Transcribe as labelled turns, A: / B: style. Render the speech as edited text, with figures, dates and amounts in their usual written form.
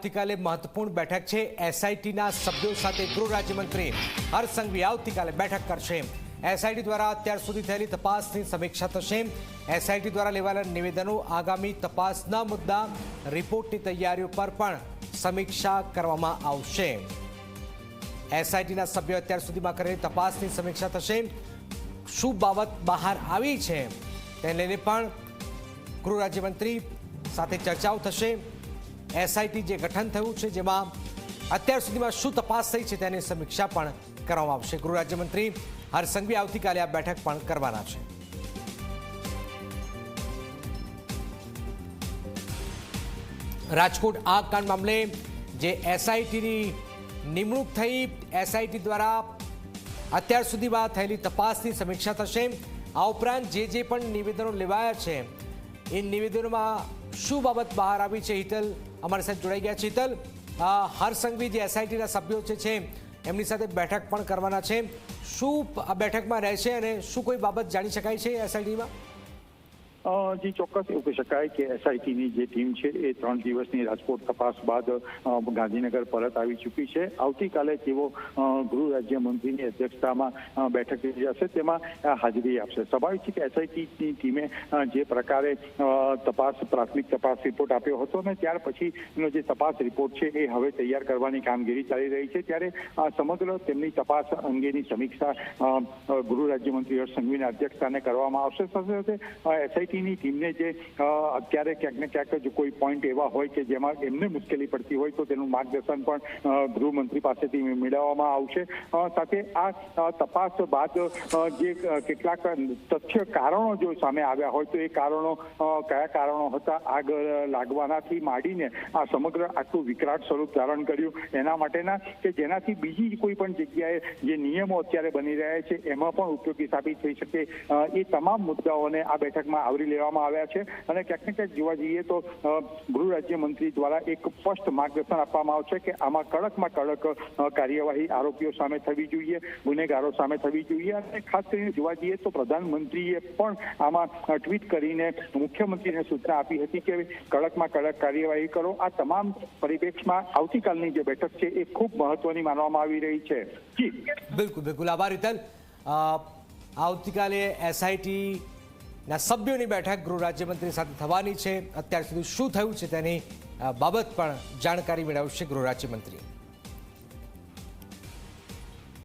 A: આવતીકાલે મહત્વપૂર્ણ બેઠક છે। એસઆઈટીના સભ્યો સાથે ગૃહ રાજ્યમંત્રી હર્ષ સંઘવી આવતીકાલે બેઠક કરશે। એસઆઈટી દ્વારા અત્યાર સુધી થયેલી તપાસની સમીક્ષા થશે। એસઆઈટી દ્વારા લેવાયેલા નિવેદનો, આગામી તપાસના મુદ્દા, રિપોર્ટની તૈયારીઓ પર પણ સમીક્ષા કરવામાં આવશે। એસઆઈટીના સભ્યો અત્યાર સુધીમાં કરેલી તપાસની સમીક્ષા થશે। શું બાબત બહાર આવી છે તેને લઈને પણ ગૃહ રાજ્યમંત્રી સાથે ચર્ચાઓ થશે। એસઆઈટી જે ગઠન થયું છે જેમાં અત્યાર સુધીમાં શું તપાસ થઈ છે તેની સમીક્ષા પણ કરવામાં આવશે। ગૃહ રાજ્યમંત્રી હર્ષ સંઘવી આવતીકાલે આ બેઠક પણ કરવાના છે। રાજકોટ આગ કાંડ મામલે જે એસઆઈટીની નિમણૂક થઈ, એસઆઈટી દ્વારા અત્યાર સુધીમાં થયેલી તપાસની સમીક્ષા થશે। આ ઉપરાંત જે પણ નિવેદનો લેવાયા છે એ નિવેદનોમાં શું બાબત બહાર આવી છે, હિતલ અમારી સાથે જોડાઈ ગયા છે। હિતલ, હર્ષ સંઘવી જે એસઆઈટીના સભ્યો છે એમની સાથે બેઠક પણ કરવાના છે। શું આ બેઠકમાં રહેશે અને શું કોઈ બાબત જાણી શકાય છે એસઆઈટીમાં?
B: જી ચોક્કસ એવું કહી શકાય કે એસઆઈટીની જે ટીમ છે એ 3 દિવસની રાજકોટ તપાસ બાદ ગાંધીનગર પરત આવી ચૂકી છે। આવતીકાલે તેઓ ગૃહ રાજ્યમંત્રીની અધ્યક્ષતામાં બેઠક યોજાશે, તેમાં હાજરી આપશે। સ્વાભાવિક છે કે એસઆઈટીની ટીમે જે પ્રકારે પ્રાથમિક તપાસ રિપોર્ટ આપ્યો હતો ને ત્યાર પછીનો જે તપાસ રિપોર્ટ છે એ હવે તૈયાર કરવાની કામગીરી ચાલી રહી છે, ત્યારે સમગ્ર તેમની તપાસ અંગેની સમીક્ષા ગૃહ રાજ્યમંત્રી હર્ષ સંઘવીના અધ્યક્ષસ્થાને કરવામાં આવશે। સાથે સાથે એસઆઈટી ની ટીમને જે અત્યારે ક્યાંક ને ક્યાંક જો કોઈ પોઈન્ટ એવા હોય કે જેમાં એમને મુશ્કેલી પડતી હોય તો તેનું માર્ગદર્શન પણ ગૃહમંત્રી પાસેથી મેળવવામાં આવશે। સાથે આ તપાસ બાદ જે કેટલાક તથ્ય કારણો જો સામે આવ્યા હોય તો એ કારણો કયા કારણો હતા, આગ લાગવાનાથી માંડીને આ સમગ્ર આટલું વિકરાળ સ્વરૂપ ધારણ કર્યું એના માટેના કે જેનાથી બીજી કોઈ પણ જગ્યાએ જે નિયમો અત્યારે બની રહ્યા છે એમાં પણ ઉપયોગી સાબિત થઈ શકે, એ તમામ મુદ્દાઓને આ બેઠકમાં આવરી લેવામાં આવ્યા છે। અને ક્યાંક ને ક્યાંક જોવા જઈએ તો ગૃહ રાજ્યમંત્રી દ્વારા એક સ્પષ્ટ માર્ગદર્શન આપવામાં આવશે કે આમાં કડકમાં કડક કાર્યવાહી આરોપીઓ સામે થવી જોઈએ, ગુનેગારો સામે થવી જોઈએ। અને ખાસ કરીને જોવા જઈએ તો પ્રધાનમંત્રીએ પણ આમાં ટ્વીટ કરીને મુખ્યમંત્રીને સૂચના આપી હતી કે કડકમાં કડક કાર્યવાહી કરો। આ તમામ પરિપ્રેક્ષમાં આવતીકાલની જે બેઠક છે એ ખૂબ મહત્વની માનવામાં આવી રહી છે। જી
A: બિલકુલ આભાર હિતલ। આવતીકાલે એસઆઈટી ના સભ્યોની બેઠક ગૃહ રાજ્યમંત્રી સાથે થવાની છે। અત્યાર સુધી શું થયું છે તેની બાબત પણ જાણકારી મેળવશે ગૃહ રાજ્યમંત્રી।